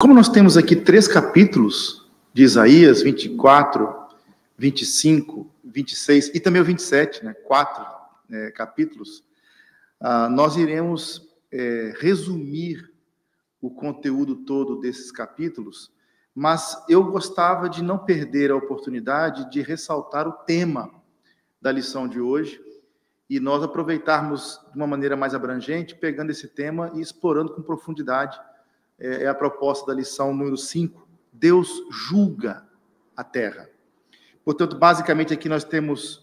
Como nós temos aqui 3 capítulos de Isaías, 24, 25, 26 e também o 27, 4 capítulos, nós iremos resumir o conteúdo todo desses capítulos, mas eu gostava de não perder a oportunidade de ressaltar o tema da lição de hoje e nós aproveitarmos de uma maneira mais abrangente, pegando esse tema e explorando com profundidade. É a proposta da lição número 5, Deus julga a terra. Portanto, basicamente aqui nós temos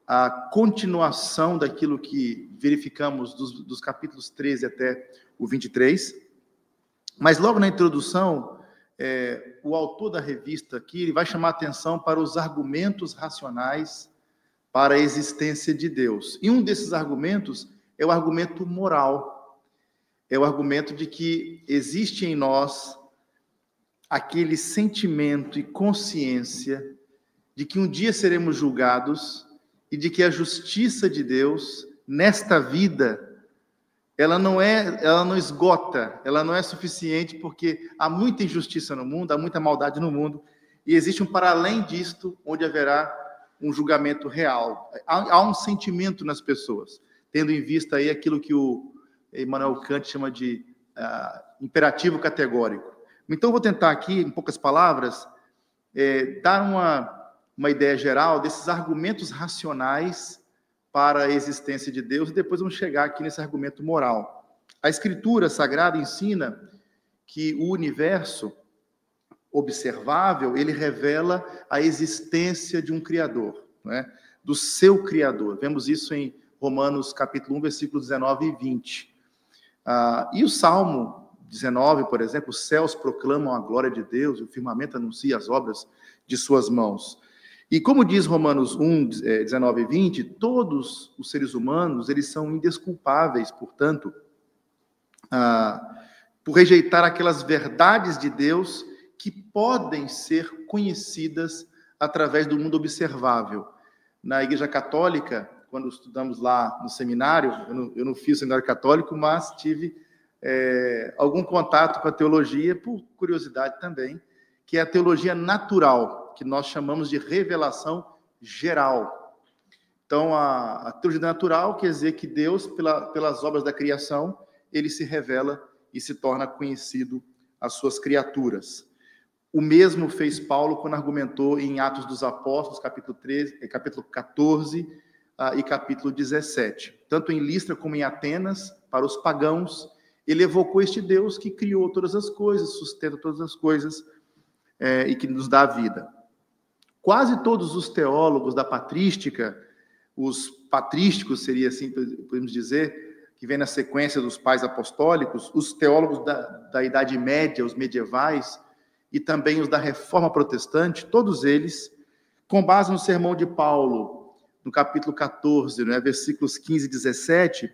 a continuação daquilo que verificamos dos capítulos 13 até o 23, mas logo na introdução, o autor da revista aqui ele vai chamar a atenção para os argumentos racionais para a existência de Deus. E um desses argumentos é o argumento moral. É o argumento de que existe em nós aquele sentimento e consciência de que um dia seremos julgados e de que a justiça de Deus, nesta vida, ela não esgota, ela não é suficiente, porque há muita injustiça no mundo, há muita maldade no mundo, e existe um para além disto, onde haverá um julgamento real. Há um sentimento nas pessoas, tendo em vista aí aquilo que o Immanuel Kant chama de imperativo categórico. Então, eu vou tentar aqui, em poucas palavras, dar uma ideia geral desses argumentos racionais para a existência de Deus, e depois vamos chegar aqui nesse argumento moral. A Escritura Sagrada ensina que o universo observável, ele revela a existência de um Criador, do seu Criador. Vemos isso em Romanos capítulo 1, versículos 19 e 20. E o Salmo 19, por exemplo, os céus proclamam a glória de Deus, o firmamento anuncia as obras de suas mãos. E como diz Romanos 1, 19 e 20, todos os seres humanos, eles são indesculpáveis, portanto, por rejeitar aquelas verdades de Deus que podem ser conhecidas através do mundo observável. Na Igreja Católica, quando estudamos lá no seminário, eu não fiz seminário católico, mas tive algum contato com a teologia, por curiosidade também, que é a teologia natural, que nós chamamos de revelação geral. Então, a teologia natural quer dizer que Deus, pelas obras da criação, ele se revela e se torna conhecido às suas criaturas. O mesmo fez Paulo quando argumentou em Atos dos Apóstolos, capítulo 14 e capítulo 17. Tanto em Listra como em Atenas, para os pagãos, ele evocou este Deus que criou todas as coisas, sustenta todas as coisas e que nos dá a vida. Quase todos os teólogos da patrística, os patrísticos, seria assim, podemos dizer, que vem na sequência dos pais apostólicos, os teólogos da Idade Média, os medievais, e também os da Reforma Protestante, todos eles, com base no sermão de Paulo, no capítulo 14, versículos 15 e 17,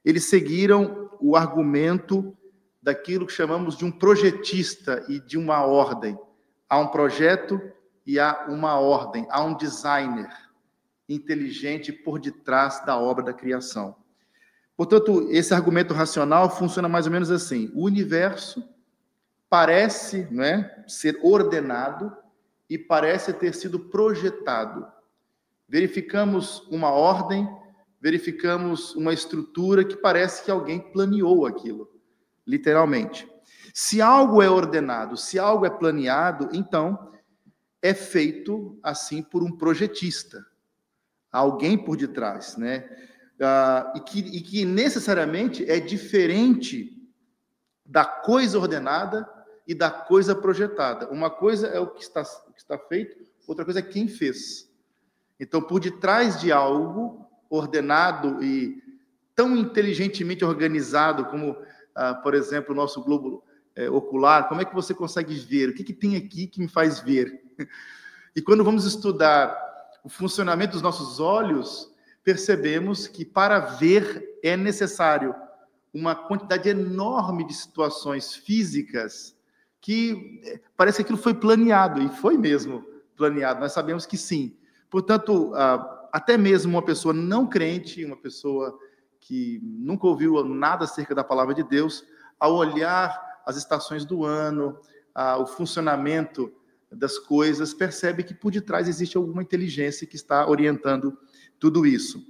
eles seguiram o argumento daquilo que chamamos de um projetista e de uma ordem. Há um projeto e há uma ordem, há um designer inteligente por detrás da obra da criação. Portanto, esse argumento racional funciona mais ou menos assim: o universo parece ser ordenado e parece ter sido projetado. Verificamos uma ordem, verificamos uma estrutura que parece que alguém planeou aquilo, literalmente. Se algo é ordenado, se algo é planeado, então é feito assim por um projetista, alguém por detrás, e que necessariamente é diferente da coisa ordenada e da coisa projetada. Uma coisa é o que está feito, outra coisa é quem fez. Então, por detrás de algo ordenado e tão inteligentemente organizado como, por exemplo, o nosso globo ocular, como é que você consegue ver? O que tem aqui que me faz ver? E quando vamos estudar o funcionamento dos nossos olhos, percebemos que para ver é necessário uma quantidade enorme de situações físicas que parece que aquilo foi planeado, e foi mesmo planeado, nós sabemos que sim. Portanto, até mesmo uma pessoa não crente, uma pessoa que nunca ouviu nada acerca da palavra de Deus, ao olhar as estações do ano, o funcionamento das coisas, percebe que por detrás existe alguma inteligência que está orientando tudo isso.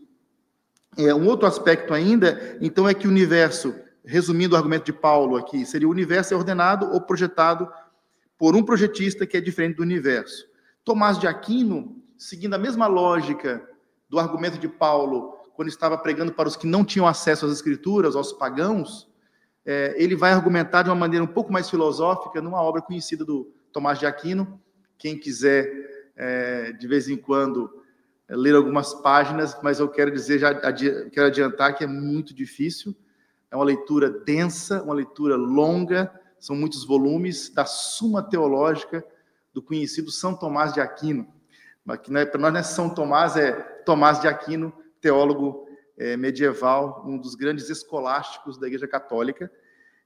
Um outro aspecto ainda, então, é que o universo, resumindo o argumento de Paulo aqui, seria o universo é ordenado ou projetado por um projetista que é diferente do universo. Tomás de Aquino, seguindo a mesma lógica do argumento de Paulo, quando estava pregando para os que não tinham acesso às Escrituras, aos pagãos, ele vai argumentar de uma maneira um pouco mais filosófica numa obra conhecida do Tomás de Aquino. Quem quiser, de vez em quando, ler algumas páginas, mas eu quero dizer, quero adiantar que é muito difícil. É uma leitura densa, uma leitura longa, são muitos volumes da Suma Teológica do conhecido São Tomás de Aquino. Mas para nós não é São Tomás, é Tomás de Aquino, teólogo medieval, um dos grandes escolásticos da Igreja Católica.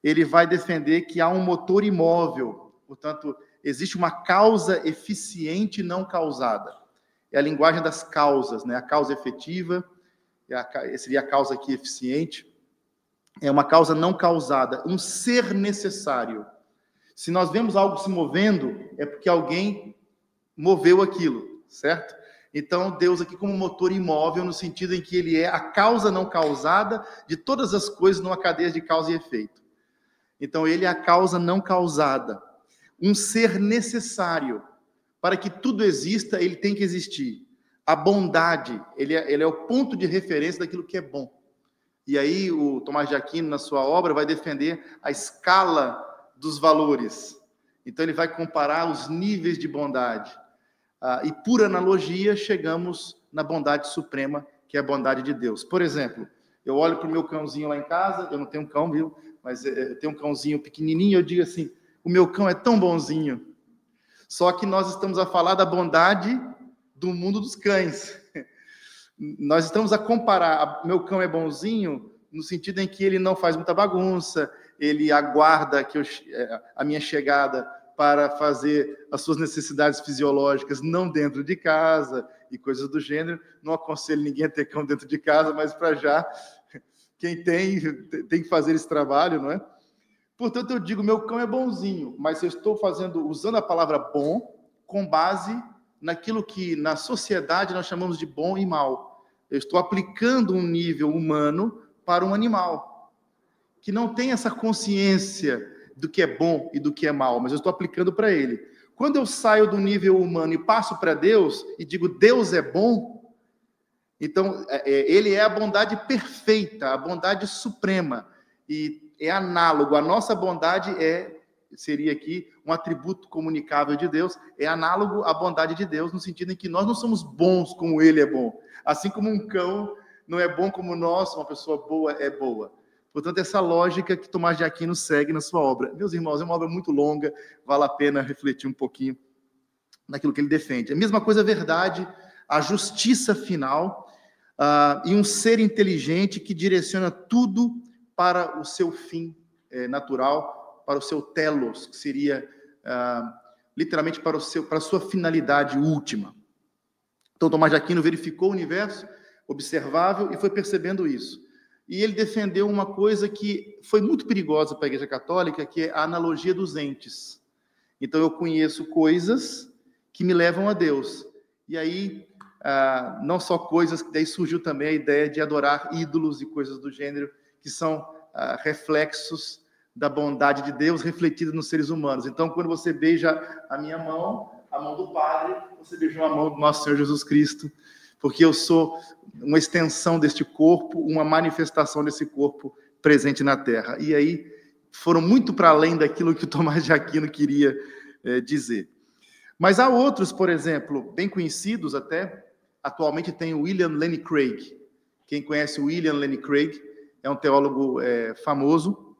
Ele vai defender que há um motor imóvel, portanto, existe uma causa eficiente não causada. É a linguagem das causas, né? A causa efetiva, seria a causa aqui eficiente, é uma causa não causada, um ser necessário. Se nós vemos algo se movendo, é porque alguém moveu aquilo, certo? Então, Deus aqui como motor imóvel, no sentido em que ele é a causa não causada de todas as coisas numa cadeia de causa e efeito. Então, ele é a causa não causada. Um ser necessário. Para que tudo exista, ele tem que existir. A bondade, ele é o ponto de referência daquilo que é bom. E aí, o Tomás de Aquino, na sua obra, vai defender a escala dos valores. Então, ele vai comparar os níveis de bondade. E, por analogia, chegamos na bondade suprema, que é a bondade de Deus. Por exemplo, eu olho para o meu cãozinho lá em casa, eu não tenho um cão, viu? Mas eu tenho um cãozinho pequenininho, eu digo assim, o meu cão é tão bonzinho. Só que nós estamos a falar da bondade do mundo dos cães. Nós estamos a comparar, meu cão é bonzinho, no sentido em que ele não faz muita bagunça, ele aguarda a minha chegada para fazer as suas necessidades fisiológicas não dentro de casa e coisas do gênero. Não aconselho ninguém a ter cão dentro de casa, mas para já, quem tem que fazer esse trabalho, não é? Portanto, eu digo, meu cão é bonzinho, mas eu estou usando a palavra bom com base naquilo que na sociedade nós chamamos de bom e mal. Eu estou aplicando um nível humano para um animal, que não tem essa consciência do que é bom e do que é mal, mas eu estou aplicando para ele. Quando eu saio do nível humano e passo para Deus e digo, Deus é bom, então ele é a bondade perfeita, a bondade suprema, e é análogo. A nossa bondade seria aqui um atributo comunicável de Deus, é análogo à bondade de Deus, no sentido em que nós não somos bons como ele é bom. Assim como um cão não é bom como nós, uma pessoa boa é boa. Portanto, essa lógica que Tomás de Aquino segue na sua obra. Meus irmãos, é uma obra muito longa, vale a pena refletir um pouquinho naquilo que ele defende. A mesma coisa é verdade, a justiça final e um ser inteligente que direciona tudo para o seu fim natural, para o seu telos, que seria literalmente para a sua finalidade última. Então, Tomás de Aquino verificou o universo observável e foi percebendo isso. E ele defendeu uma coisa que foi muito perigosa para a Igreja Católica, que é a analogia dos entes. Então, eu conheço coisas que me levam a Deus. E aí, não só coisas, daí surgiu também a ideia de adorar ídolos e coisas do gênero, que são reflexos da bondade de Deus refletida nos seres humanos. Então, quando você beija a minha mão, a mão do Padre, você beijou a mão do nosso Senhor Jesus Cristo, porque eu sou uma extensão deste corpo, uma manifestação desse corpo presente na Terra. E aí foram muito para além daquilo que o Tomás de Aquino queria dizer. Mas há outros, por exemplo, bem conhecidos até, atualmente tem o William Lane Craig. Quem conhece o William Lane Craig é um teólogo famoso.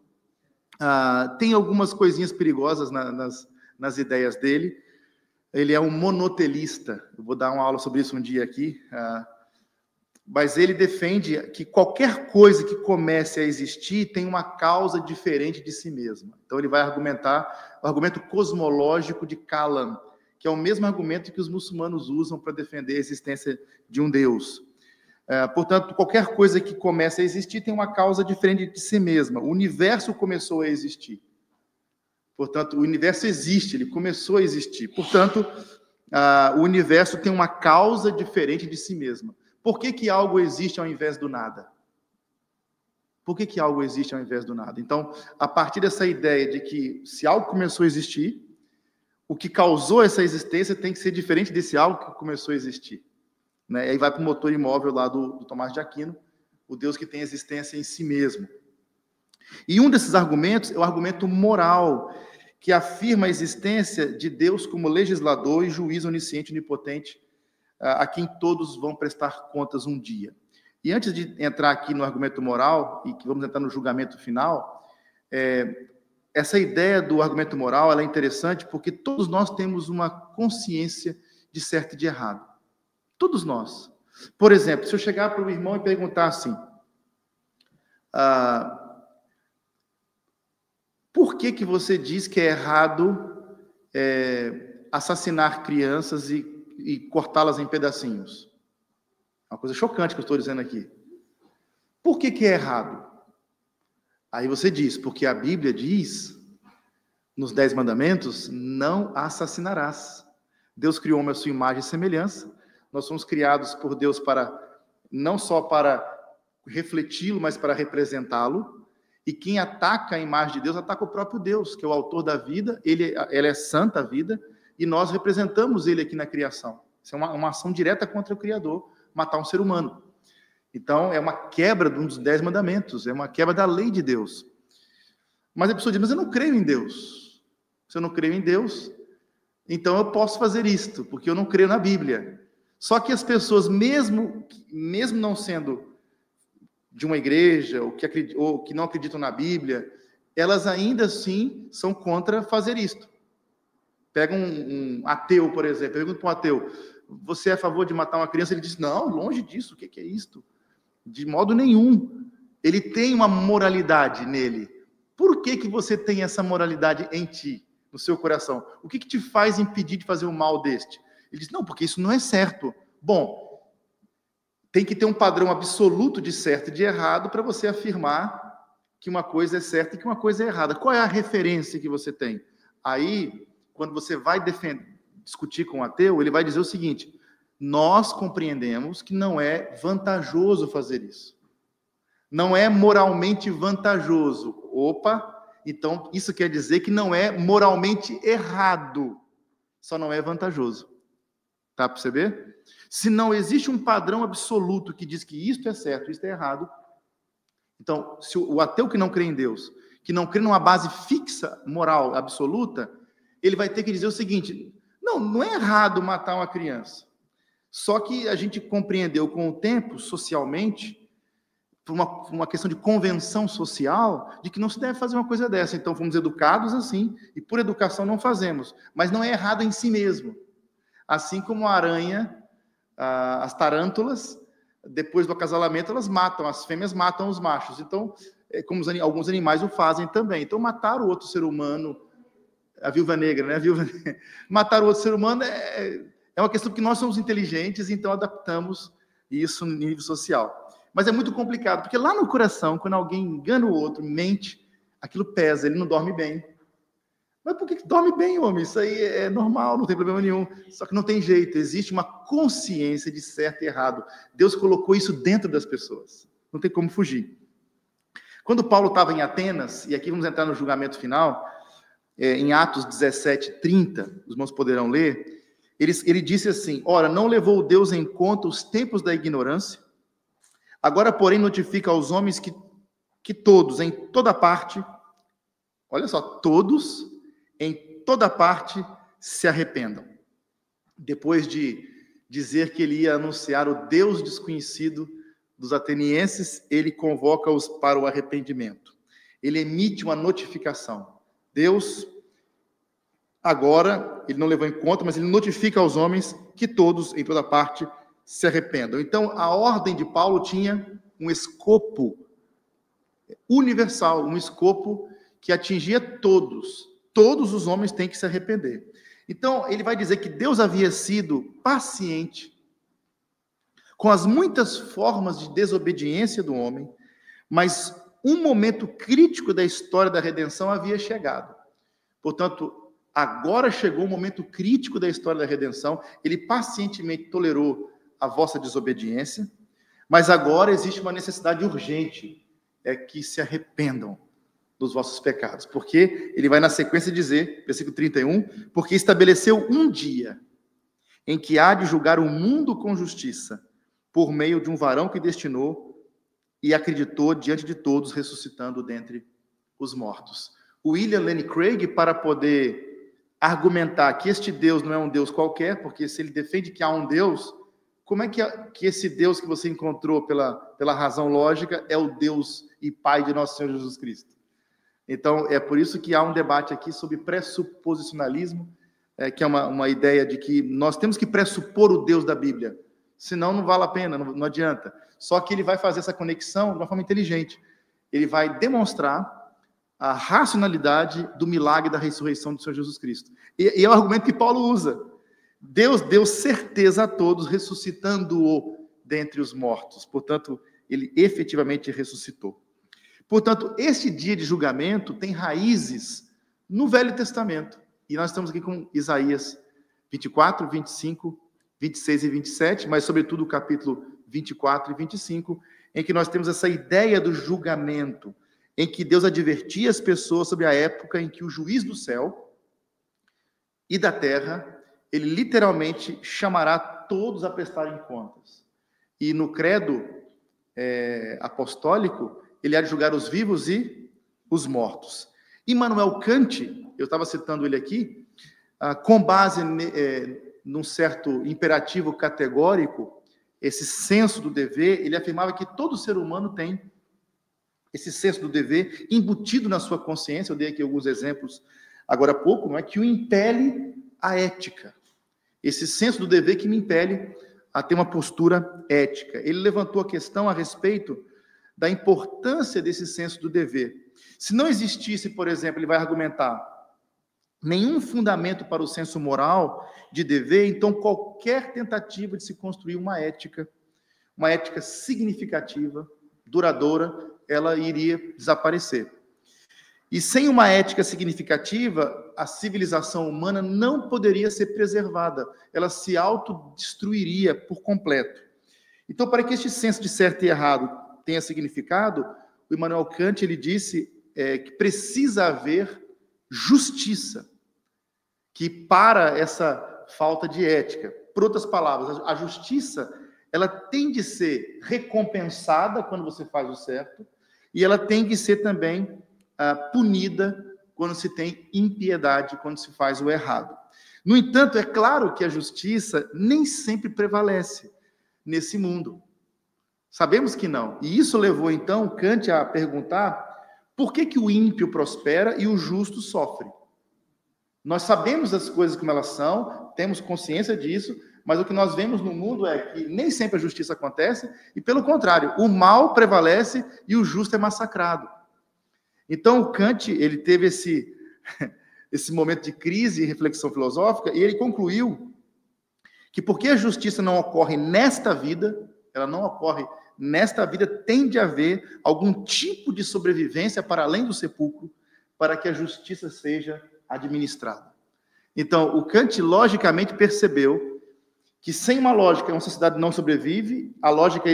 Tem algumas coisinhas perigosas nas ideias dele. Ele é um monotelista. Eu vou dar uma aula sobre isso um dia aqui. Mas ele defende que qualquer coisa que comece a existir tem uma causa diferente de si mesma. Então, ele vai argumentar o argumento cosmológico de Kalam, que é o mesmo argumento que os muçulmanos usam para defender a existência de um Deus. Portanto, qualquer coisa que comece a existir tem uma causa diferente de si mesma. O universo começou a existir. Portanto, o universo existe, ele começou a existir. Portanto, o universo tem uma causa diferente de si mesma. Por que algo existe ao invés do nada? Por que algo existe ao invés do nada? Então, a partir dessa ideia de que se algo começou a existir, o que causou essa existência tem que ser diferente desse algo que começou a existir. Né? E aí vai para o motor imóvel lá do Tomás de Aquino, o Deus que tem existência em si mesmo. E um desses argumentos é o argumento moral, que afirma a existência de Deus como legislador e juiz onisciente e onipotente, a quem todos vão prestar contas um dia. E antes de entrar aqui no argumento moral, e que vamos entrar no julgamento final, essa ideia do argumento moral ela é interessante porque todos nós temos uma consciência de certo e de errado. Todos nós. Por exemplo, se eu chegar para o irmão e perguntar assim, por que você diz que é errado assassinar crianças e cortá-las em pedacinhos? Uma coisa chocante que eu estou dizendo aqui. Por que é errado? Aí você diz, porque a Bíblia diz, nos 10 mandamentos, não assassinarás. Deus criou homem à sua imagem e semelhança. Nós somos criados por Deus não só para refleti-lo, mas para representá-lo. E quem ataca a imagem de Deus, ataca o próprio Deus, que é o autor da vida. Ela é santa a vida, e nós representamos ele aqui na criação. Isso é uma ação direta contra o Criador, matar um ser humano. Então, é uma quebra de um dos 10 mandamentos, é uma quebra da lei de Deus. Mas a pessoa diz, mas eu não creio em Deus. Se eu não creio em Deus, então eu posso fazer isto, porque eu não creio na Bíblia. Só que as pessoas, mesmo não sendo de uma igreja, ou que não acreditam na Bíblia, elas ainda assim são contra fazer isto. Pega um ateu, por exemplo, pergunta para um ateu, você é a favor de matar uma criança? Ele diz, não, longe disso, o que é isto? De modo nenhum. Ele tem uma moralidade nele. Por que você tem essa moralidade em ti, no seu coração? O que te faz impedir de fazer o mal deste? Ele diz, não, porque isso não é certo. Bom, tem que ter um padrão absoluto de certo e de errado para você afirmar que uma coisa é certa e que uma coisa é errada. Qual é a referência que você tem? Aí, quando você vai discutir com o ateu, ele vai dizer o seguinte, nós compreendemos que não é vantajoso fazer isso. Não é moralmente vantajoso. Opa, então isso quer dizer que não é moralmente errado, só não é vantajoso. Tá para perceber? Se não existe um padrão absoluto que diz que isto é certo, isto é errado, então, se o ateu que não crê em Deus, que não crê numa base fixa, moral, absoluta, ele vai ter que dizer o seguinte, não é errado matar uma criança. Só que a gente compreendeu com o tempo, socialmente, por uma questão de convenção social, de que não se deve fazer uma coisa dessa. Então, fomos educados assim, e por educação não fazemos. Mas não é errado em si mesmo. Assim como a aranha, as tarântulas, depois do acasalamento, elas matam, as fêmeas matam os machos. Então, como alguns animais o fazem também. Então, matar o outro ser humano, a viúva negra, né? Matar o outro ser humano é uma questão que nós somos inteligentes, então adaptamos isso no nível social. Mas é muito complicado, porque lá no coração, quando alguém engana o outro, mente, aquilo pesa, ele não dorme bem. Mas por que dorme bem, homem? Isso aí é normal, não tem problema nenhum. Só que não tem jeito, existe uma consciência de certo e errado. Deus colocou isso dentro das pessoas. Não tem como fugir. Quando Paulo estava em Atenas, e aqui vamos entrar no julgamento final, em Atos 17:30, os irmãos poderão ler, ele disse assim, ora, não levou Deus em conta os tempos da ignorância, agora, porém, notifica aos homens que todos, em toda parte, olha só, todos, em toda parte, se arrependam. Depois de dizer que ele ia anunciar o Deus desconhecido dos atenienses, ele convoca-os para o arrependimento. Ele emite uma notificação. Deus, agora, ele não levou em conta, mas ele notifica aos homens que todos, em toda parte, se arrependam. Então, a ordem de Paulo tinha um escopo universal, um escopo que atingia todos. Todos os homens têm que se arrepender. Então, ele vai dizer que Deus havia sido paciente com as muitas formas de desobediência do homem, mas um momento crítico da história da redenção havia chegado. Portanto, agora chegou o momento crítico da história da redenção. Ele pacientemente tolerou a vossa desobediência, mas agora existe uma necessidade urgente, é que se arrependam dos vossos pecados. Porque ele vai na sequência dizer, versículo 31, porque estabeleceu um dia em que há de julgar o mundo com justiça, por meio de um varão que destinou e acreditou diante de todos, ressuscitando dentre os mortos. O William Lane Craig, para poder argumentar que este Deus não é um Deus qualquer, porque se ele defende que há um Deus, como é que esse Deus que você encontrou pela razão lógica é o Deus e Pai de nosso Senhor Jesus Cristo? Então, é por isso que há um debate aqui sobre pressuposicionalismo, que é uma ideia de que nós temos que pressupor o Deus da Bíblia, senão não vale a pena, não adianta. Só que ele vai fazer essa conexão de uma forma inteligente. Ele vai demonstrar a racionalidade do milagre da ressurreição do Senhor Jesus Cristo. E é o argumento que Paulo usa. Deus deu certeza a todos, ressuscitando-o dentre os mortos. Portanto, ele efetivamente ressuscitou. Portanto, este dia de julgamento tem raízes no Velho Testamento. E nós estamos aqui com Isaías 24, 25, 26 e 27, mas sobretudo o capítulo 24 e 25, em que nós temos essa ideia do julgamento, em que Deus advertia as pessoas sobre a época em que o juiz do céu e da terra, ele literalmente chamará todos a prestarem contas. E no credo apostólico, ele há de julgar os vivos e os mortos. Immanuel Kant, eu estava citando ele aqui, com base num certo imperativo categórico, esse senso do dever, ele afirmava que todo ser humano tem esse senso do dever embutido na sua consciência. Eu dei aqui alguns exemplos agora há pouco, não é, que o impele a ética. Esse senso do dever que me impele a ter uma postura ética. Ele levantou a questão a respeito da importância desse senso do dever. Se não existisse, por exemplo, ele vai argumentar, nenhum fundamento para o senso moral de dever, então qualquer tentativa de se construir uma ética significativa, duradoura, ela iria desaparecer. E sem uma ética significativa, a civilização humana não poderia ser preservada, ela se autodestruiria por completo. Então, para que este senso de certo e errado tenha significado, o Immanuel Kant ele disse que precisa haver justiça, que para essa falta de ética. Por outras palavras, a justiça ela tem de ser recompensada quando você faz o certo, e ela tem que ser também punida quando se tem impiedade, quando se faz o errado. No entanto, é claro que a justiça nem sempre prevalece nesse mundo. Sabemos que não. E isso levou, então, Kant a perguntar por que o ímpio prospera e o justo sofre. Nós sabemos as coisas como elas são, temos consciência disso, mas o que nós vemos no mundo é que nem sempre a justiça acontece, e pelo contrário, o mal prevalece e o justo é massacrado. Então, o Kant, ele teve esse momento de crise e reflexão filosófica, e ele concluiu que porque a justiça não ocorre nesta vida, ela não ocorre nesta vida, tem de haver algum tipo de sobrevivência para além do sepulcro, para que a justiça seja administrada. Então, o Kant logicamente percebeu que sem uma lógica uma sociedade não sobrevive, a lógica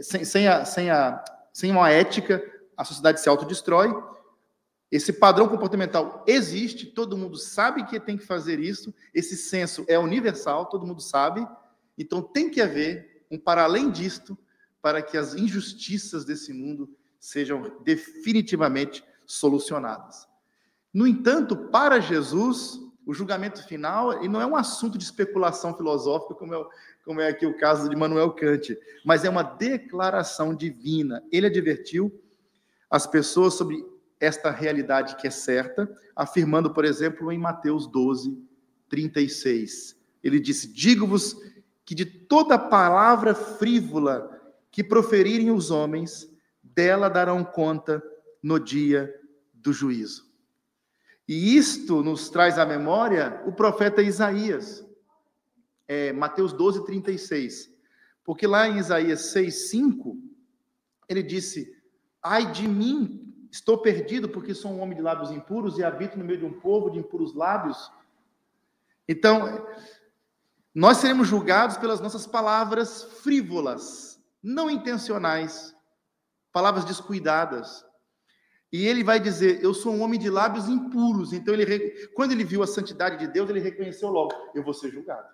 sem uma ética a sociedade se autodestrói. Esse padrão comportamental existe, todo mundo sabe que tem que fazer isso, esse senso é universal, todo mundo sabe, então tem que haver um para além disto, para que as injustiças desse mundo sejam definitivamente solucionadas. No entanto, para Jesus, o julgamento final, e não é um assunto de especulação filosófica, como é aqui o caso de Immanuel Kant, mas é uma declaração divina. Ele advertiu as pessoas sobre esta realidade que é certa, afirmando, por exemplo, em Mateus 12, 36. Ele disse, digo-vos que de toda palavra frívola que proferirem os homens, dela darão conta no dia do juízo. E isto nos traz à memória o profeta Isaías, Mateus 12, 36. Porque lá em Isaías 6, 5, ele disse, ai de mim, Estou perdido porque sou um homem de lábios impuros e habito no meio de um povo de impuros lábios. Então, nós seremos julgados pelas nossas palavras frívolas, não intencionais, palavras descuidadas. E ele vai dizer, eu sou um homem de lábios impuros. Então, quando ele viu a santidade de Deus, ele reconheceu logo, eu vou ser julgado.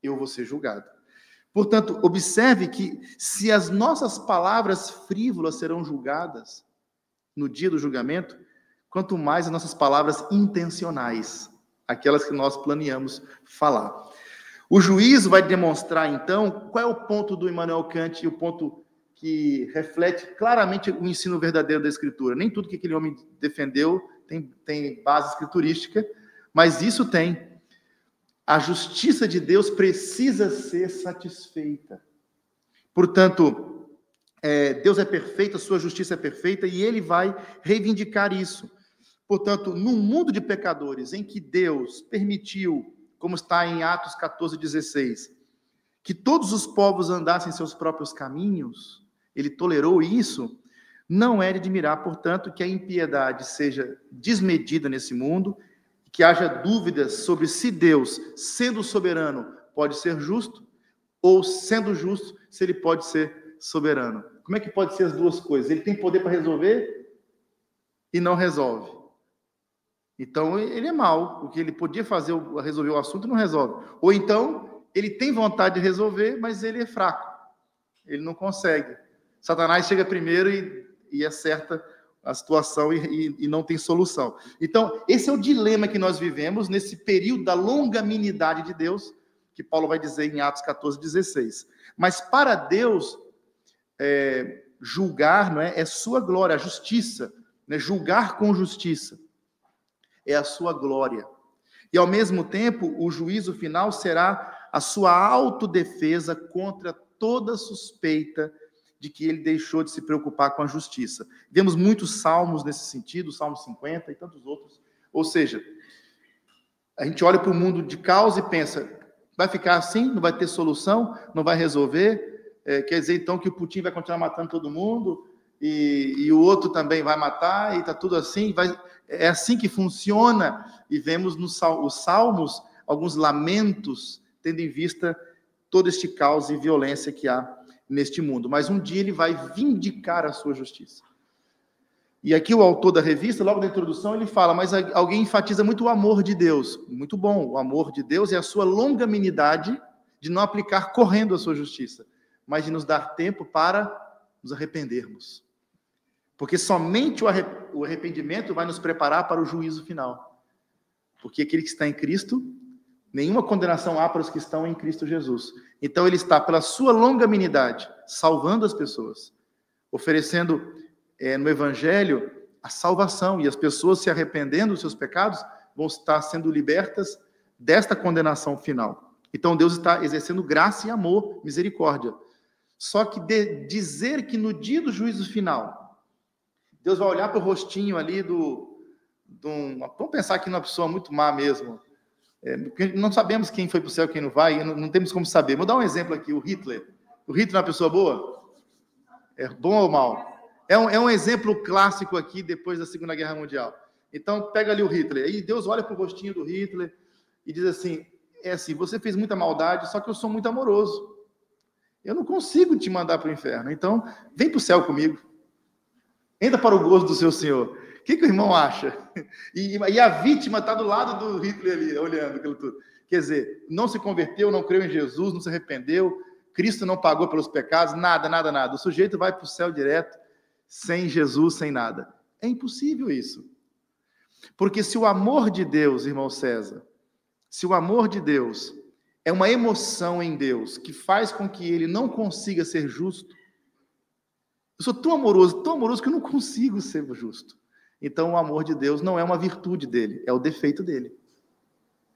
Eu vou ser julgado. Portanto, observe que se as nossas palavras frívolas serão julgadas no dia do julgamento, quanto mais as nossas palavras intencionais, aquelas que nós planeamos falar. O juízo vai demonstrar, então, qual é o ponto do Immanuel Kant e o ponto que reflete claramente o ensino verdadeiro da Escritura. Nem tudo que aquele homem defendeu tem base escriturística, mas isso tem. A justiça de Deus precisa ser satisfeita. Portanto, Deus é perfeito, a sua justiça é perfeita, e ele vai reivindicar isso. Portanto, num mundo de pecadores, em que Deus permitiu, como está em Atos 14:16, que todos os povos andassem seus próprios caminhos, ele tolerou isso, não é de admirar, portanto, que a impiedade seja desmedida nesse mundo, que haja dúvidas sobre se Deus, sendo soberano, pode ser justo, ou, sendo justo, se ele pode ser soberano. Como é que pode ser as duas coisas? Ele tem poder para resolver e não resolve. Então, ele é mau. O que ele podia fazer, resolver o assunto, não resolve. Ou então, ele tem vontade de resolver, mas ele é fraco. Ele não consegue. Satanás chega primeiro e acerta a situação e não tem solução. Então, esse é o dilema que nós vivemos nesse período da longanimidade de Deus, que Paulo vai dizer em Atos 14:16. Mas para Deus, julgar, não é sua glória, a justiça, né? Julgar com justiça é a sua glória. E, ao mesmo tempo, o juízo final será a sua autodefesa contra toda suspeita de que ele deixou de se preocupar com a justiça. Vemos muitos salmos nesse sentido, Salmo 50 e tantos outros. Ou seja, a gente olha para o mundo de caos e pensa, vai ficar assim? Não vai ter solução? Não vai resolver? Quer dizer, então, que o Putin vai continuar matando todo mundo e o outro também vai matar e está tudo assim? É assim que funciona? E vemos nos salmos alguns lamentos, tendo em vista todo este caos e violência que há neste mundo. Mas um dia ele vai vindicar a sua justiça. E aqui o autor da revista, logo na introdução, ele fala, mas alguém enfatiza muito o amor de Deus. Muito bom, o amor de Deus é a sua longanimidade de não aplicar correndo a sua justiça, mas de nos dar tempo para nos arrependermos. Porque somente o arrependimento vai nos preparar para o juízo final. Porque aquele que está em Cristo, nenhuma condenação há para os que estão em Cristo Jesus. Então ele está, pela sua longanimidade, salvando as pessoas, oferecendo no Evangelho a salvação, e as pessoas se arrependendo dos seus pecados vão estar sendo libertas desta condenação final. Então Deus está exercendo graça e amor, misericórdia. Só que dizer que no dia do juízo final, Deus vai olhar para o rostinho ali vamos pensar aqui numa pessoa muito má mesmo, porque não sabemos quem foi para o céu e quem não vai, não temos como saber. Vou dar um exemplo aqui, o Hitler. O Hitler é uma pessoa boa? É bom ou mal? É um exemplo clássico aqui, depois da Segunda Guerra Mundial. Então, pega ali o Hitler. Aí Deus olha para o rostinho do Hitler e diz assim, você fez muita maldade, só que eu sou muito amoroso. Eu não consigo te mandar para o inferno. Então, vem para o céu comigo. Entra para o gozo do seu Senhor. O que o irmão acha? E a vítima está do lado do Hitler ali, olhando aquilo tudo. Quer dizer, não se converteu, não creu em Jesus, não se arrependeu, Cristo não pagou pelos pecados, nada, nada, nada. O sujeito vai para o céu direto, sem Jesus, sem nada. É impossível isso. Porque se o amor de Deus, irmão César, se o amor de Deus é uma emoção em Deus que faz com que ele não consiga ser justo, eu sou tão amoroso que eu não consigo ser justo. Então o amor de Deus não é uma virtude dele, é o defeito dele.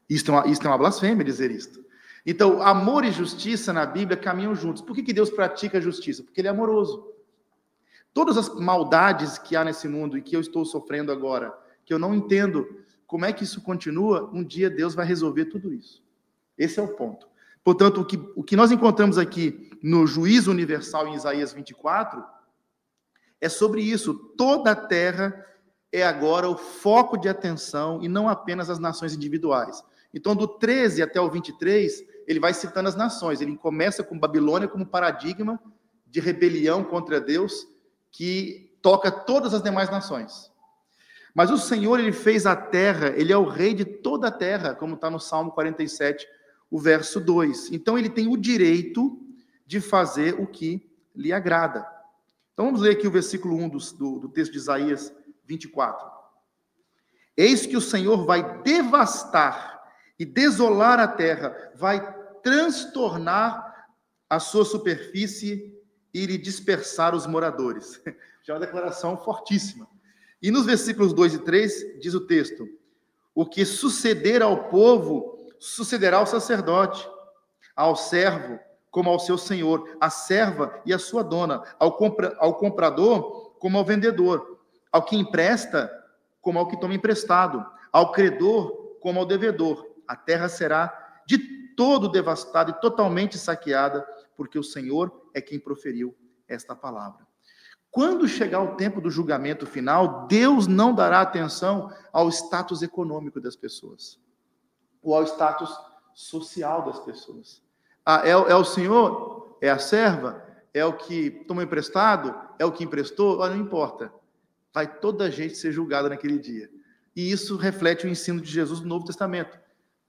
Isto é uma blasfêmia dizer isto. Então, amor e justiça na Bíblia caminham juntos. Por que Deus pratica a justiça? Porque ele é amoroso. Todas as maldades que há nesse mundo e que eu estou sofrendo agora, que eu não entendo como é que isso continua, um dia Deus vai resolver tudo isso. Esse é o ponto. Portanto, o que nós encontramos aqui no juízo universal em Isaías 24 É sobre isso. Toda a terra é agora o foco de atenção e não apenas as nações individuais. Então, do 13 até o 23, ele vai citando as nações. Ele começa com Babilônia como paradigma de rebelião contra Deus, que toca todas as demais nações. Mas o Senhor, ele fez a terra, ele é o rei de toda a terra, como está no Salmo 47, o verso 2. Então, ele tem o direito de fazer o que lhe agrada. Então, vamos ler aqui o versículo 1 do texto de Isaías 24. Eis que o Senhor vai devastar e desolar a terra, vai transtornar a sua superfície e lhe dispersar os moradores. Já é uma declaração fortíssima. E nos versículos 2 e 3, diz o texto: o que suceder ao povo, sucederá ao sacerdote, ao servo, como ao seu senhor, à serva e à sua dona, ao comprador, como ao vendedor, ao que empresta, como ao que toma emprestado, ao credor, como ao devedor. A terra será de todo devastada e totalmente saqueada, porque o Senhor é quem proferiu esta palavra. Quando chegar o tempo do julgamento final, Deus não dará atenção ao status econômico das pessoas, ou ao status social das pessoas. É o senhor? É a serva? É o que tomou emprestado? É o que emprestou? Não importa. Vai toda a gente ser julgada naquele dia. E isso reflete o ensino de Jesus no Novo Testamento.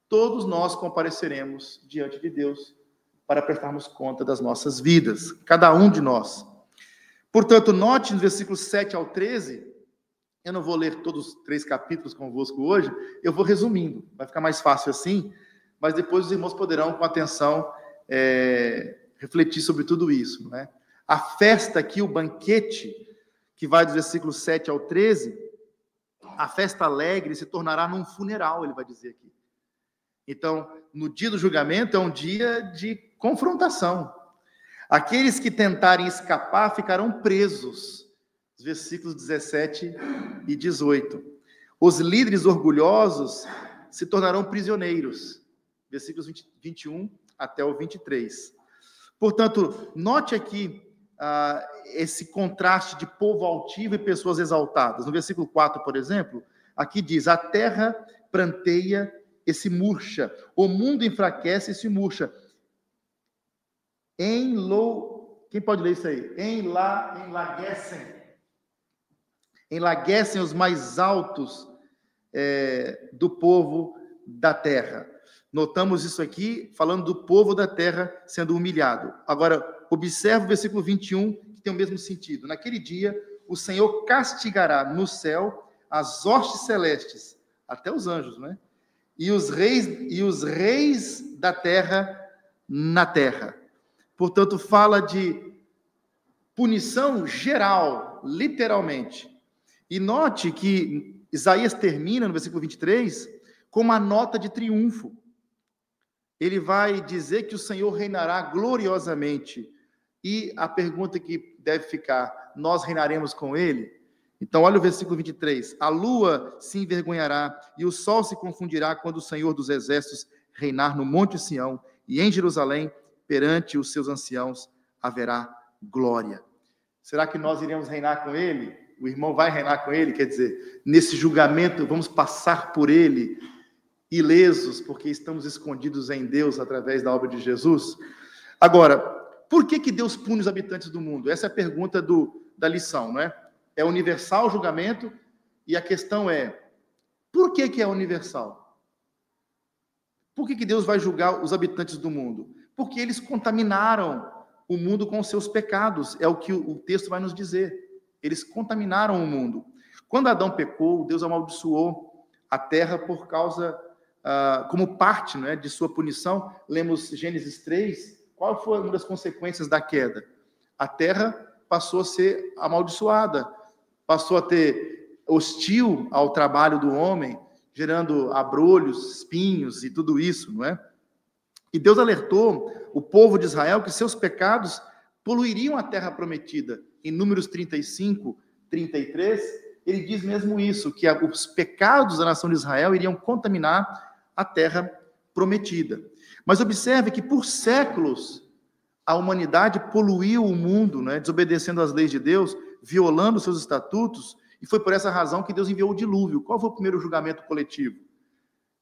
Todos nós compareceremos diante de Deus para prestarmos conta das nossas vidas, cada um de nós. Portanto, note no versículo 7 ao 13, eu não vou ler todos os 3 capítulos convosco hoje, eu vou resumindo, vai ficar mais fácil assim, mas depois os irmãos poderão, com atenção, refletir sobre tudo isso, né? A festa aqui, o banquete, que vai dos versículos 7 ao 13, a festa alegre se tornará num funeral, ele vai dizer aqui. Então, no dia do julgamento é um dia de confrontação. Aqueles que tentarem escapar ficarão presos. Os versículos 17 e 18. Os líderes orgulhosos se tornarão prisioneiros. Versículos 21 até o 23. Portanto, note aqui esse contraste de povo altivo e pessoas exaltadas. No versículo 4, por exemplo, aqui diz: a terra pranteia e se murcha, o mundo enfraquece e se murcha. Quem pode ler isso aí? Enlaguecem os mais altos do povo da terra. Notamos isso aqui, falando do povo da terra sendo humilhado. Agora, observe o versículo 21, que tem o mesmo sentido. Naquele dia, o Senhor castigará no céu as hostes celestes, até os anjos, né? E os reis da terra na terra. Portanto, fala de punição geral, literalmente. E note que Isaías termina, no versículo 23, com uma nota de triunfo. Ele vai dizer que o Senhor reinará gloriosamente. E a pergunta que deve ficar: nós reinaremos com ele? Então, olha o versículo 23. A lua se envergonhará e o sol se confundirá quando o Senhor dos exércitos reinar no monte Sião e em Jerusalém, perante os seus anciãos, haverá glória. Será que nós iremos reinar com ele? O irmão vai reinar com ele? Quer dizer, nesse julgamento, vamos passar por ele ilesos, porque estamos escondidos em Deus através da obra de Jesus? Agora, por que Deus pune os habitantes do mundo? Essa é a pergunta da lição, não é? É universal o julgamento, e a questão é: por que é universal? Por que Deus vai julgar os habitantes do mundo? Porque eles contaminaram o mundo com os seus pecados, é o que o texto vai nos dizer. Eles contaminaram o mundo. Quando Adão pecou, Deus amaldiçoou a terra por causa, como parte, né, de sua punição. Lemos Gênesis 3, qual foi uma das consequências da queda? A terra passou a ser amaldiçoada, passou a ter hostil ao trabalho do homem, gerando abrolhos, espinhos e tudo isso, não é? E Deus alertou o povo de Israel que seus pecados poluiriam a terra prometida. Em Números 35, 33, ele diz mesmo isso, que os pecados da nação de Israel iriam contaminar a terra prometida. Mas observe que por séculos a humanidade poluiu o mundo, né, desobedecendo às leis de Deus, violando os seus estatutos, e foi por essa razão que Deus enviou o dilúvio. Qual foi o primeiro julgamento coletivo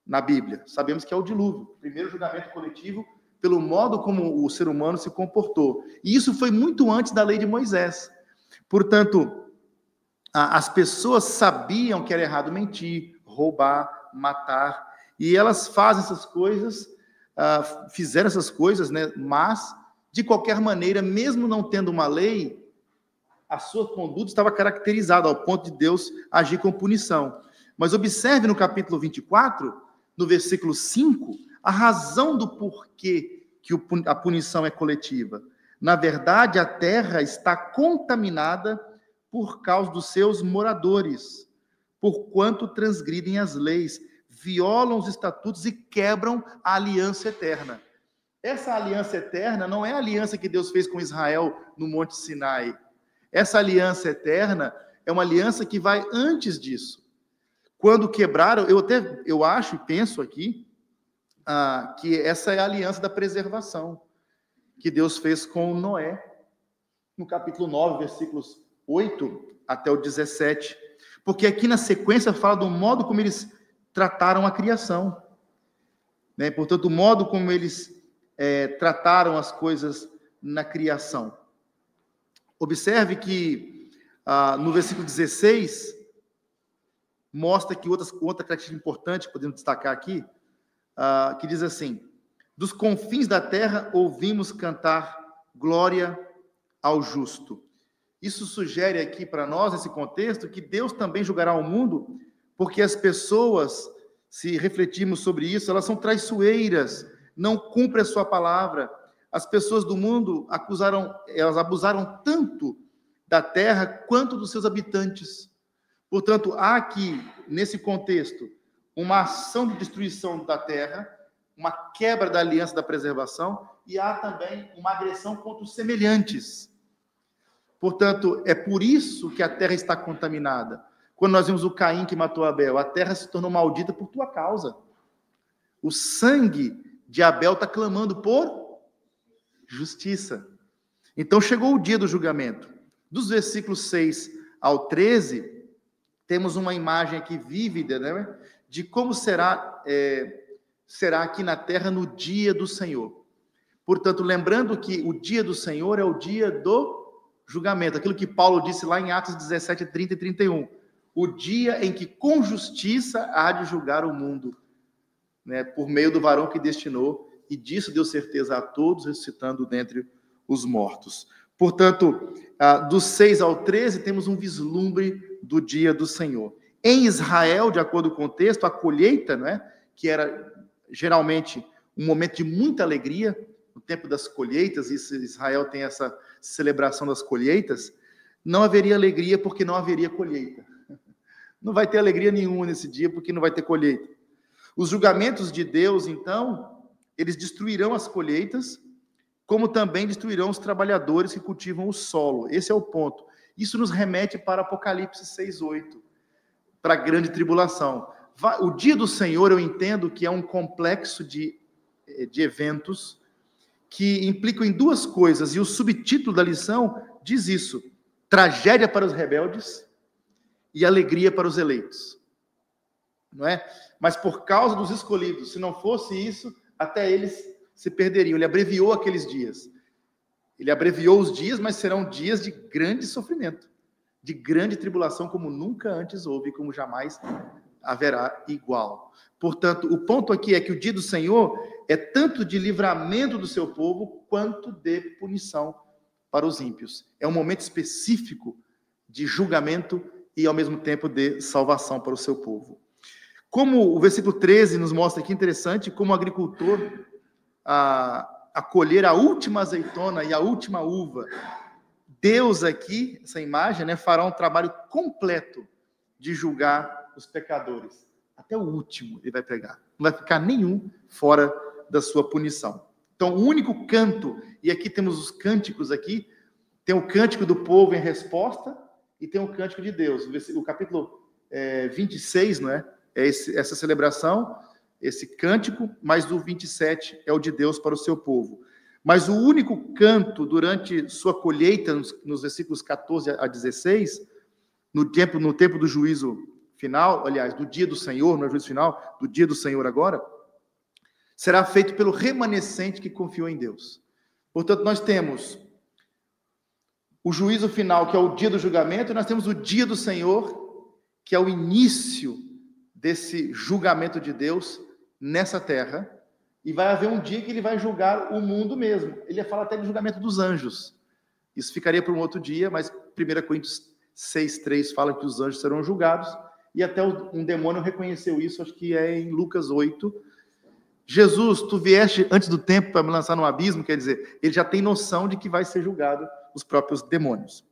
na Bíblia? Sabemos que é o dilúvio. O primeiro julgamento coletivo pelo modo como o ser humano se comportou. E isso foi muito antes da lei de Moisés. Portanto, as pessoas sabiam que era errado mentir, roubar, matar, e elas fazem essas coisas, fizeram essas coisas, né? Mas, de qualquer maneira, mesmo não tendo uma lei, a sua conduta estava caracterizada ao ponto de Deus agir com punição. Mas observe no capítulo 24, no versículo 5, a razão do porquê que a punição é coletiva. Na verdade, a terra está contaminada por causa dos seus moradores, porquanto transgridem as leis, violam os estatutos e quebram a aliança eterna. Essa aliança eterna não é a aliança que Deus fez com Israel no Monte Sinai. Essa aliança eterna é uma aliança que vai antes disso. Quando quebraram, eu acho e penso aqui, que essa é a aliança da preservação, que Deus fez com Noé, no capítulo 9, versículos 8 até o 17. Porque aqui na sequência fala do modo como eles trataram a criação. Né? Portanto, o modo como eles trataram as coisas na criação. Observe que no versículo 16, mostra que outra característica importante que podemos destacar aqui, que diz assim: dos confins da terra ouvimos cantar glória ao justo. Isso sugere aqui para nós, nesse contexto, que Deus também julgará o mundo, porque as pessoas, se refletirmos sobre isso, elas são traiçoeiras, não cumprem a sua palavra. As pessoas do mundo elas abusaram tanto da terra quanto dos seus habitantes. Portanto, há aqui, nesse contexto, uma ação de destruição da terra, uma quebra da aliança da preservação, e há também uma agressão contra os semelhantes. Portanto, é por isso que a terra está contaminada. Quando nós vimos o Caim que matou Abel, a terra se tornou maldita por tua causa. O sangue de Abel está clamando por justiça. Então chegou o dia do julgamento. Dos versículos 6 ao 13, temos uma imagem aqui vívida, né, de como será aqui na terra no dia do Senhor. Portanto, lembrando que o dia do Senhor é o dia do julgamento, aquilo que Paulo disse lá em Atos 17, 30 e 31. O dia em que com justiça há de julgar o mundo, né, por meio do varão que destinou, e disso deu certeza a todos, ressuscitando dentre os mortos. Portanto, dos 6 ao 13, temos um vislumbre do dia do Senhor. Em Israel, de acordo com o contexto, a colheita, né, que era geralmente um momento de muita alegria, no tempo das colheitas, Israel tem essa celebração das colheitas, não haveria alegria porque não haveria colheita. Não vai ter alegria nenhuma nesse dia porque não vai ter colheita. Os julgamentos de Deus, então, eles destruirão as colheitas, como também destruirão os trabalhadores que cultivam o solo. Esse é o ponto. Isso nos remete para Apocalipse 6:8, para a grande tribulação. O dia do Senhor, eu entendo que é um complexo de eventos que implicam em duas coisas, e o subtítulo da lição diz isso: tragédia para os rebeldes e alegria para os eleitos. Não é? Mas por causa dos escolhidos, se não fosse isso, até eles se perderiam. Ele abreviou aqueles dias. Ele abreviou os dias, mas serão dias de grande sofrimento, de grande tribulação, como nunca antes houve, como jamais haverá igual. Portanto, o ponto aqui é que o dia do Senhor é tanto de livramento do seu povo, quanto de punição para os ímpios. É um momento específico de julgamento e, ao mesmo tempo, de salvação para o seu povo. Como o versículo 13 nos mostra aqui, interessante, como o agricultor a colher a última azeitona e a última uva. Deus aqui, essa imagem, né, fará um trabalho completo de julgar os pecadores. Até o último ele vai pegar. Não vai ficar nenhum fora da sua punição. Então, o único canto, e aqui temos os cânticos aqui, tem o cântico do povo em resposta e tem o cântico de Deus. O capítulo 26, não é? Essa celebração, esse cântico, mas o 27 é o de Deus para o seu povo. Mas o único canto durante sua colheita, nos versículos 14 a 16, no tempo do juízo final, aliás, do dia do Senhor, não é juízo final, do dia do Senhor agora, será feito pelo remanescente que confiou em Deus. Portanto, nós temos o juízo final, que é o dia do julgamento, e nós temos o dia do Senhor, que é o início desse julgamento de Deus nessa terra, e vai haver um dia que ele vai julgar o mundo mesmo. Ele ia falar até do julgamento dos anjos. Isso ficaria para um outro dia, mas 1 Coríntios 6:3 fala que os anjos serão julgados, e até um demônio reconheceu isso, acho que é em Lucas 8. Jesus, tu vieste antes do tempo para me lançar no abismo, quer dizer, ele já tem noção de que vai ser julgado os próprios demônios.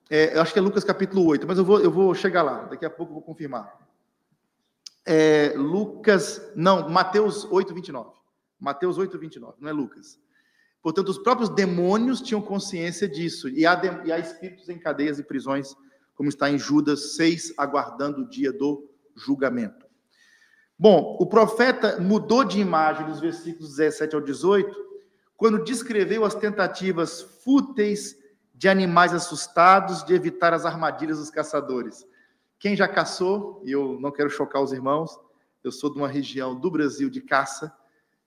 Eu acho que é Lucas capítulo 8, mas eu vou chegar lá, daqui a pouco eu vou confirmar. Mateus 8:29. Mateus 8:29, não é Lucas. Portanto, os próprios demônios tinham consciência disso, e há espíritos em cadeias e prisões, como está em Judas 6, aguardando o dia do julgamento. Bom, o profeta mudou de imagem dos versículos 17 ao 18, quando descreveu as tentativas fúteis de animais assustados de evitar as armadilhas dos caçadores. Quem já caçou, e eu não quero chocar os irmãos, eu sou de uma região do Brasil de caça,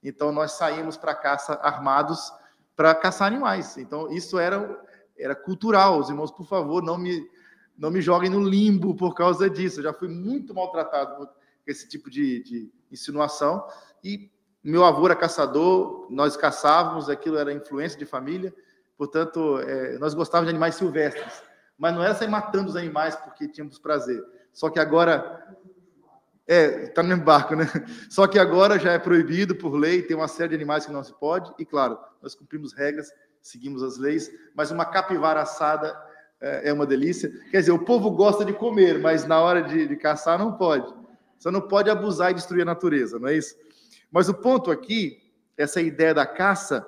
então nós saímos para caça armados para caçar animais. Então isso era cultural. Os irmãos, por favor, não me joguem no limbo por causa disso. Eu já fui muito maltratado por esse tipo de insinuação. E meu avô era caçador, nós caçávamos, aquilo era influência de família. Portanto, nós gostávamos de animais silvestres. Mas não era sair matando os animais porque tínhamos prazer. Só que agora... está no mesmo barco, né? Só que agora já é proibido por lei, tem uma série de animais que não se pode, e claro, nós cumprimos regras, seguimos as leis, mas uma capivara assada é uma delícia. Quer dizer, o povo gosta de comer, mas na hora de caçar não pode. Você não pode abusar e destruir a natureza, não é isso? Mas o ponto aqui, essa ideia da caça,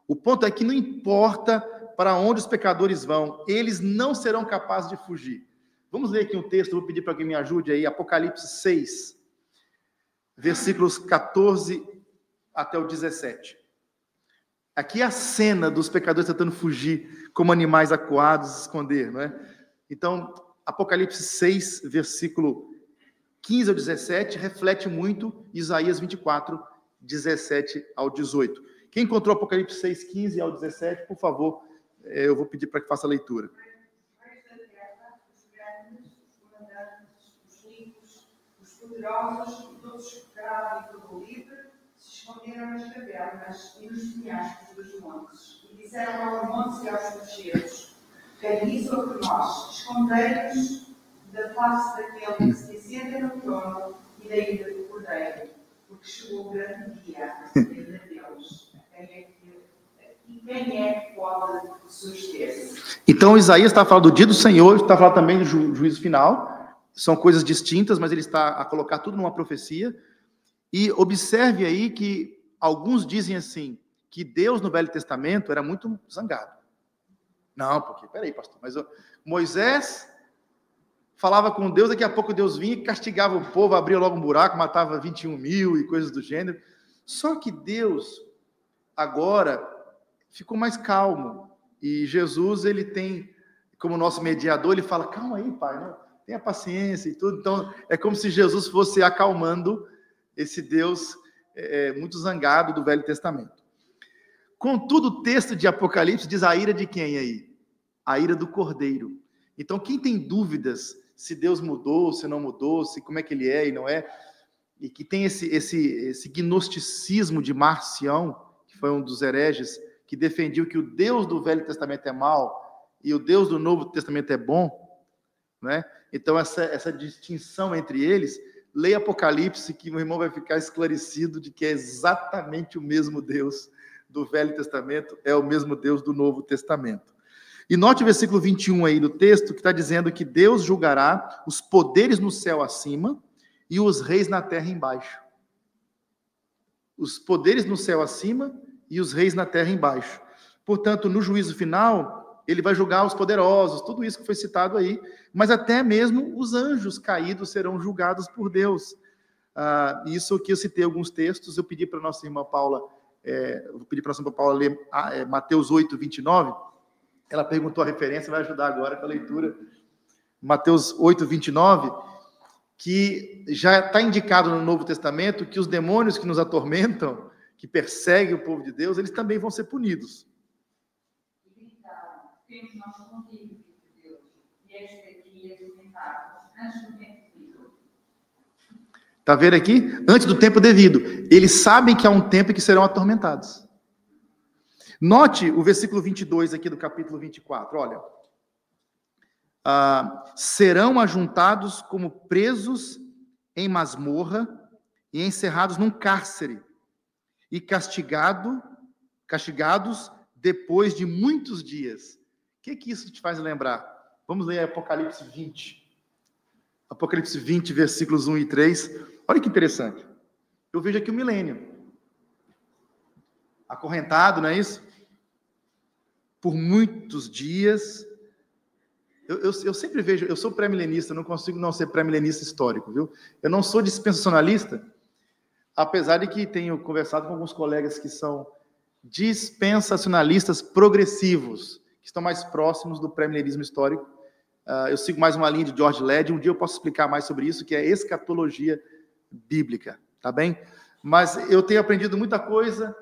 o ponto é que não importa para onde os pecadores vão, eles não serão capazes de fugir. Vamos ler aqui um texto, eu vou pedir para alguém me ajude aí, Apocalipse 6, versículos 14 até o 17. Aqui é a cena dos pecadores tentando fugir como animais acuados, se esconder, não é? Então, Apocalipse 6, versículo 15 ao 17, reflete muito Isaías 24, 17 ao 18. Quem encontrou Apocalipse 6, 15 ao 17, por favor, eu vou pedir para que faça a leitura. Poderosos e todos escravos e todo livre se esconderam nas cavernas e nos penhascos dos montes e disseram aos montes e aos rochedos: caí sobre nós, escondei-nos da face daquele que se assenta no trono e da ira do Cordeiro, porque chegou o grande dia da ira deles. E quem é que pode suster-se? Então Isaías está falando do dia do Senhor, está falando também do juízo final. São coisas distintas, mas ele está a colocar tudo numa profecia. E observe aí que alguns dizem assim, que Deus no Velho Testamento era muito zangado. Não, porque, peraí, pastor, mas Moisés falava com Deus, daqui a pouco Deus vinha e castigava o povo, abria logo um buraco, matava 21 mil e coisas do gênero. Só que Deus, agora, ficou mais calmo. E Jesus, ele tem, como nosso mediador, ele fala, calma aí, pai, não... Tenha paciência e tudo. Então, é como se Jesus fosse acalmando esse Deus muito zangado do Velho Testamento. Contudo, o texto de Apocalipse diz a ira de quem aí? A ira do Cordeiro. Então, quem tem dúvidas se Deus mudou, se não mudou, se como é que ele é e não é, e que tem esse gnosticismo de Marcião, que foi um dos hereges, que defendiu que o Deus do Velho Testamento é mau e o Deus do Novo Testamento é bom, né? Então, essa distinção entre eles, leia Apocalipse, que o irmão vai ficar esclarecido de que é exatamente o mesmo Deus do Velho Testamento, é o mesmo Deus do Novo Testamento. E note o versículo 21 aí do texto, que está dizendo que Deus julgará os poderes no céu acima e os reis na terra embaixo. Os poderes no céu acima e os reis na terra embaixo. Portanto, no juízo final, ele vai julgar os poderosos, tudo isso que foi citado aí, mas até mesmo os anjos caídos serão julgados por Deus. Isso que eu citei alguns textos, eu pedi para a nossa irmã Paula vou pedir para a Santa Paula ler Mateus 8, 29. Ela perguntou a referência, vai ajudar agora com a leitura. Mateus 8, 29, que já está indicado no Novo Testamento que os demônios que nos atormentam, que perseguem o povo de Deus, eles também vão ser punidos. Temos nós contigo, Filho de Deus, e esta aqui é alimentar-nos antes do tempo devido. Está vendo aqui? Antes do tempo devido. Eles sabem que há um tempo em que serão atormentados. Note o versículo 22 aqui do capítulo 24. Olha. Serão ajuntados como presos em masmorra e encerrados num cárcere e castigados depois de muitos dias. O que isso te faz lembrar? Vamos ler Apocalipse 20. Apocalipse 20, versículos 1 e 3. Olha que interessante. Eu vejo aqui o milênio. Acorrentado, não é isso? Por muitos dias. Eu sempre vejo, eu sou pré-milenista, não consigo não ser pré-milenista histórico, viu? Eu não sou dispensacionalista, apesar de que tenho conversado com alguns colegas que são dispensacionalistas progressivos, que estão mais próximos do pré-milenismo histórico. Eu sigo mais uma linha de George Led, um dia eu posso explicar mais sobre isso, que é escatologia bíblica, tá bem? Mas eu tenho aprendido muita coisa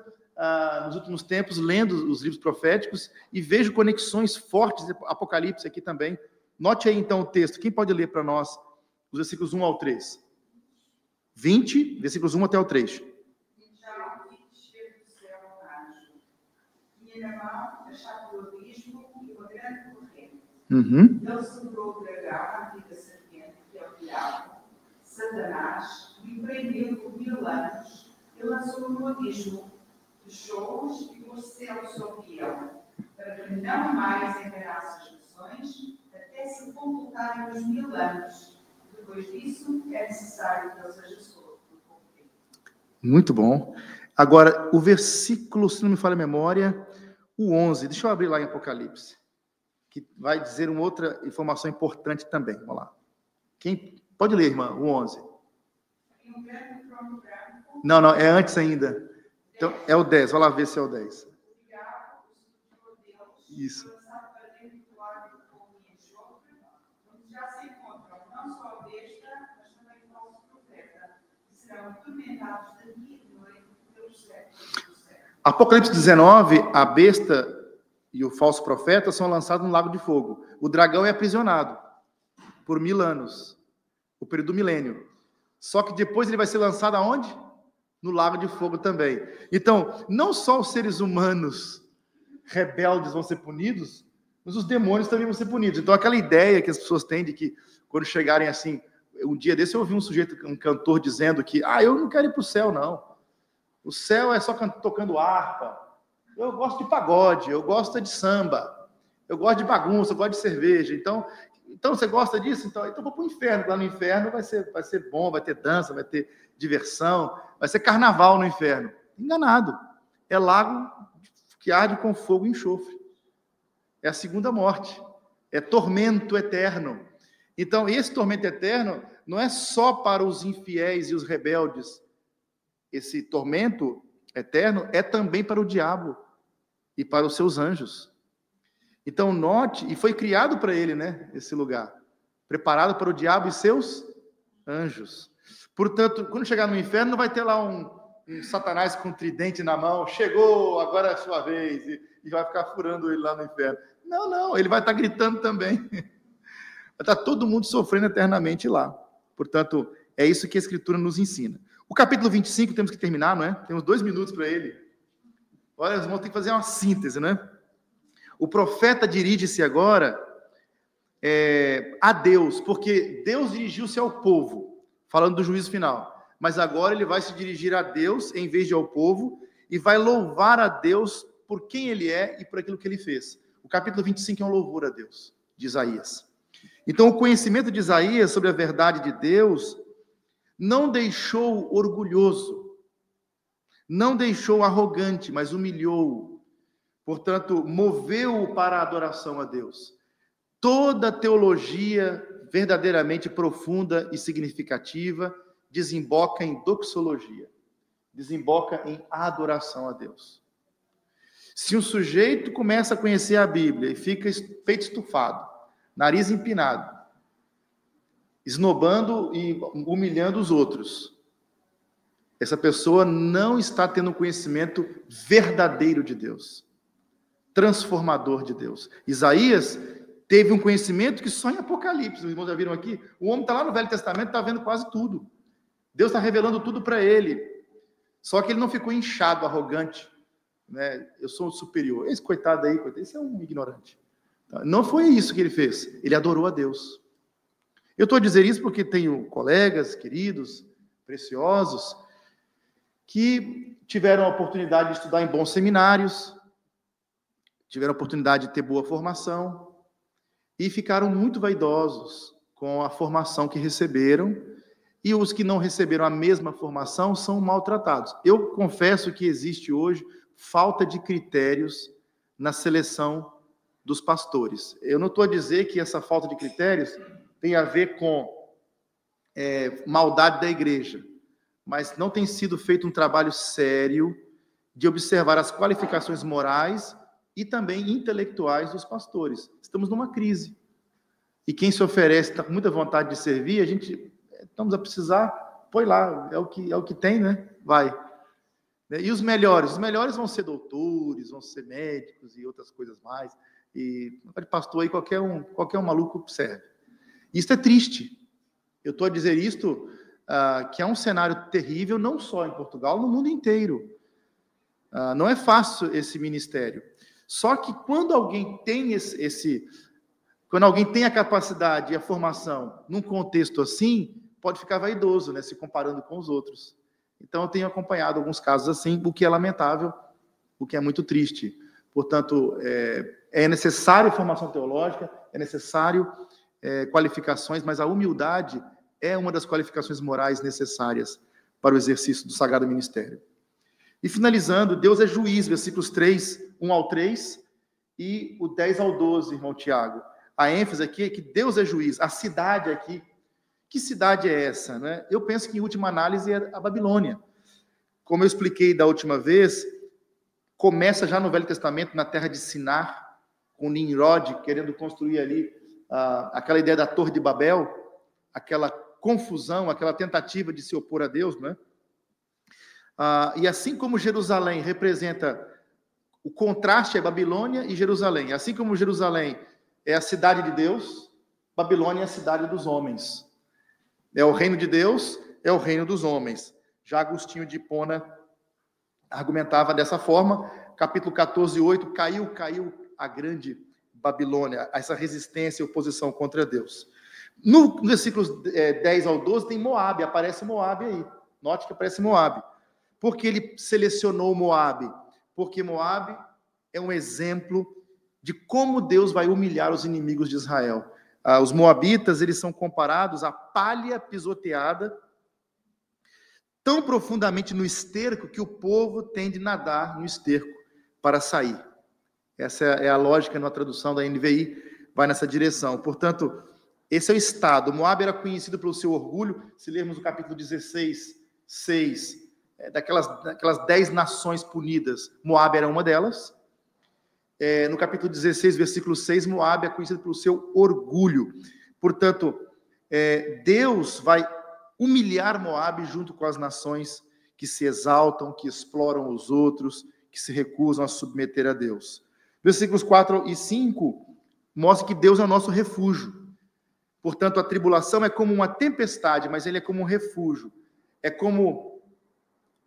nos últimos tempos, lendo os livros proféticos, e vejo conexões fortes, Apocalipse aqui também. Note aí então o texto, quem pode ler para nós os versículos 1 ao 3? 20, versículos 1 até o 3. Na mão, a chave do abismo e uma grande corrente. Ele segurou o dragão, a antiga serpente, que é o diabo, Satanás, e o prendeu por 1000 anos, e lançou-o no abismo, fechou-os e pôs céu sobre ele, para que não mais enganasse as nações, até se completarem os 1000 anos. Depois disso, é necessário que ele seja solto. Muito bom. Agora, o versículo, se não me falha a memória, o 11, deixa eu abrir lá em Apocalipse, que vai dizer uma outra informação importante também. Vamos lá. Quem pode ler, irmã, o 11? Não, é antes ainda. Então, é o 10, vai lá ver se é o 10. Isso. Já se encontram não só a besta, mas também o falso profeta, que serão atormentados de dia e noite pelos séculos do século. Apocalipse 19, a besta e o falso profeta são lançados no lago de fogo. O dragão é aprisionado por 1000 anos, o período do milênio. Só que depois ele vai ser lançado aonde? No lago de fogo também. Então, não só os seres humanos rebeldes vão ser punidos, mas os demônios também vão ser punidos. Então, aquela ideia que as pessoas têm de que, quando chegarem assim, um dia desse eu ouvi um sujeito, um cantor, dizendo que, eu não quero ir para o céu, não. O céu é só tocando harpa. Eu gosto de pagode, eu gosto de samba, eu gosto de bagunça, eu gosto de cerveja. Então você gosta disso? Então vou para o inferno. Lá no inferno vai ser bom, vai ter dança, vai ter diversão, vai ser carnaval no inferno. Enganado. É lago que arde com fogo e enxofre. É a segunda morte. É tormento eterno. Então, esse tormento eterno não é só para os infiéis e os rebeldes. Esse tormento eterno é também para o diabo e para os seus anjos. Então, note, e foi criado para ele, né, esse lugar, preparado para o diabo e seus anjos. Portanto, quando chegar no inferno, não vai ter lá um Satanás com um tridente na mão, chegou, agora é a sua vez, e vai ficar furando ele lá no inferno. Não, ele vai estar gritando também. Vai estar todo mundo sofrendo eternamente lá. Portanto, é isso que a Escritura nos ensina. O capítulo 25 temos que terminar, não é? Temos 2 minutos para ele. Olha, nós vamos ter que fazer uma síntese, né? O profeta dirige-se agora a Deus, porque Deus dirigiu-se ao povo, falando do juízo final. Mas agora ele vai se dirigir a Deus em vez de ao povo e vai louvar a Deus por quem ele é e por aquilo que ele fez. O capítulo 25 é um louvor a Deus, de Isaías. Então, o conhecimento de Isaías sobre a verdade de Deus não deixou orgulhoso, não deixou arrogante, mas humilhou-o. Portanto, moveu-o para a adoração a Deus. Toda teologia verdadeiramente profunda e significativa desemboca em doxologia. desemboca em adoração a Deus. Se um sujeito começa a conhecer a Bíblia e fica peito estufado, nariz empinado, esnobando e humilhando os outros, essa pessoa não está tendo um conhecimento verdadeiro de Deus, transformador de Deus. Isaías teve um conhecimento que só em Apocalipse, os irmãos já viram aqui, o homem está lá no Velho Testamento, está vendo quase tudo. Deus está revelando tudo para ele. Só que ele não ficou inchado, arrogante, né? Eu sou superior. Esse coitado aí, esse é um ignorante. Não foi isso que ele fez. Ele adorou a Deus. Eu estou a dizer isso porque tenho colegas, queridos, preciosos, que tiveram a oportunidade de estudar em bons seminários, tiveram a oportunidade de ter boa formação e ficaram muito vaidosos com a formação que receberam, e os que não receberam a mesma formação são maltratados. Eu confesso que existe hoje falta de critérios na seleção dos pastores. Eu não estou a dizer que essa falta de critérios tem a ver com maldade da igreja, mas não tem sido feito um trabalho sério de observar as qualificações morais e também intelectuais dos pastores. Estamos numa crise. E quem se oferece, está com muita vontade de servir, a gente... Estamos a precisar, põe lá, é o que tem, né? Vai. E os melhores? Os melhores vão ser doutores, vão ser médicos e outras coisas mais. E de pastor aí, qualquer um maluco serve. Isso é triste. Eu estou a dizer isto, que é um cenário terrível, não só em Portugal, no mundo inteiro. Não é fácil esse ministério. Só que quando alguém tem quando alguém tem a capacidade e a formação num contexto assim, pode ficar vaidoso, né, se comparando com os outros. Então, eu tenho acompanhado alguns casos assim, o que é lamentável, o que é muito triste. Portanto, é necessário formação teológica, é necessário qualificações, mas a humildade é uma das qualificações morais necessárias para o exercício do sagrado ministério. E finalizando, Deus é juiz, versículos 1 ao 3 e o 10 ao 12, irmão Tiago. A ênfase aqui é que Deus é juiz. A cidade aqui, que cidade é essa, né? Eu penso que, em última análise, é a Babilônia. Como eu expliquei da última vez, começa já no Velho Testamento, na terra de Sinar, com Nimrod querendo construir ali aquela ideia da Torre de Babel, aquela confusão, aquela tentativa de se opor a Deus, né? E assim como Jerusalém representa o contraste é Babilônia e Jerusalém, assim como Jerusalém é a cidade de Deus, Babilônia é a cidade dos homens. É o reino de Deus, é o reino dos homens. Já Agostinho de Hipona argumentava dessa forma, capítulo 14, 8, caiu a grande Babilônia, essa resistência e oposição contra Deus. No versículos 10 ao 12 tem Moabe, aparece Moabe aí. Note que aparece Moabe. Por que ele selecionou Moabe? Porque Moabe é um exemplo de como Deus vai humilhar os inimigos de Israel. Os moabitas, eles são comparados à palha pisoteada tão profundamente no esterco que o povo tem de nadar no esterco para sair. Essa é a lógica na tradução da NVI, vai nessa direção. Portanto, esse é o estado. Moabe era conhecido pelo seu orgulho. Se lermos o capítulo 16, 6, daquelas 10 nações punidas, Moabe era uma delas. No capítulo 16, versículo 6, Moabe é conhecido pelo seu orgulho. Portanto, Deus vai humilhar Moabe junto com as nações que se exaltam, que exploram os outros, que se recusam a submeter a Deus. Versículos 4 e 5 mostram que Deus é o nosso refúgio. Portanto, a tribulação é como uma tempestade, mas ele é como um refúgio. É como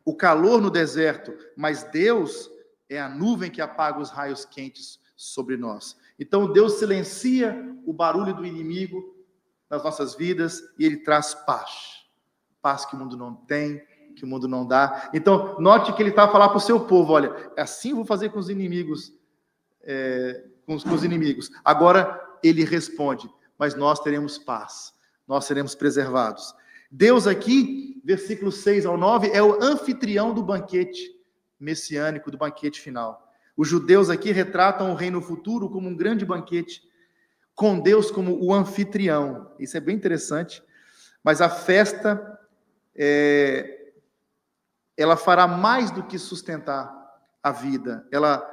o calor no deserto, mas Deus é a nuvem que apaga os raios quentes sobre nós. Então, Deus silencia o barulho do inimigo nas nossas vidas e ele traz paz. Paz que o mundo não tem, que o mundo não dá. Então, note que ele está a falar para o seu povo, olha, assim eu vou fazer com os inimigos, com os inimigos. Agora, ele responde, mas nós teremos paz, nós seremos preservados. Deus aqui, versículos 6 ao 9, é o anfitrião do banquete messiânico, do banquete final. Os judeus aqui retratam o reino futuro como um grande banquete, com Deus como o anfitrião. Isso é bem interessante. Mas a festa ela fará mais do que sustentar a vida, ela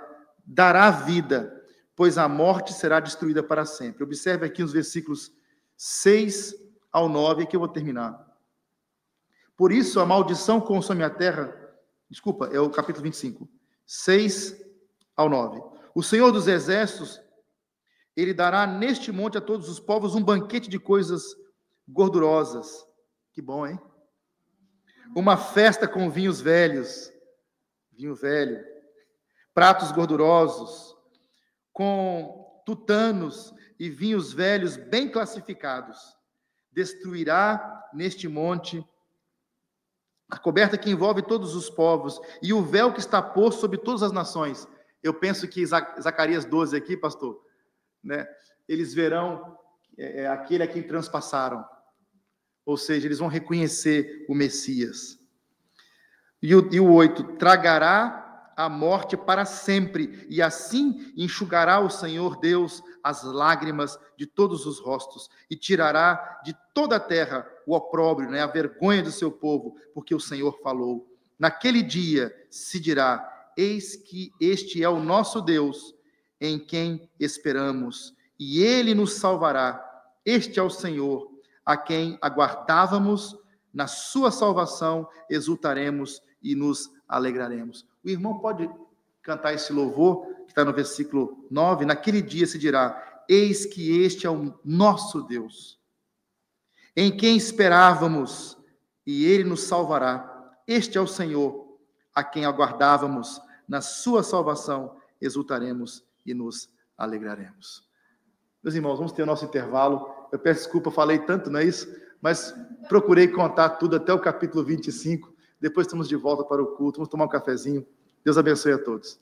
dará vida, pois a morte será destruída para sempre. Observe aqui os versículos 6 ao 9, que eu vou terminar. Por isso a maldição consome a terra, desculpa, é o capítulo 25, 6 ao 9. O Senhor dos Exércitos, ele dará neste monte a todos os povos um banquete de coisas gordurosas. Que bom, hein? Uma festa com vinhos velhos, vinho velho, pratos gordurosos, com tutanos e vinhos velhos bem classificados. Destruirá neste monte a coberta que envolve todos os povos e o véu que está posto sobre todas as nações. Eu penso que Zacarias 12 aqui, pastor, né? Eles verão aquele a quem transpassaram. Ou seja, eles vão reconhecer o Messias. E o 8, tragará a morte para sempre, e assim enxugará o Senhor Deus as lágrimas de todos os rostos, e tirará de toda a terra o opróbrio, né, a vergonha do seu povo, porque o Senhor falou. Naquele dia se dirá: eis que este é o nosso Deus, em quem esperamos, e ele nos salvará. Este é o Senhor, a quem aguardávamos, na sua salvação exultaremos e nos alegraremos. O irmão pode cantar esse louvor, que está no versículo 9, naquele dia se dirá: eis que este é o nosso Deus, em quem esperávamos, e ele nos salvará. Este é o Senhor, a quem aguardávamos, na sua salvação exultaremos e nos alegraremos. Meus irmãos, vamos ter o nosso intervalo. Eu peço desculpa, falei tanto, não é isso? Mas procurei contar tudo até o capítulo 25. Depois estamos de volta para o culto. Vamos tomar um cafezinho. Deus abençoe a todos.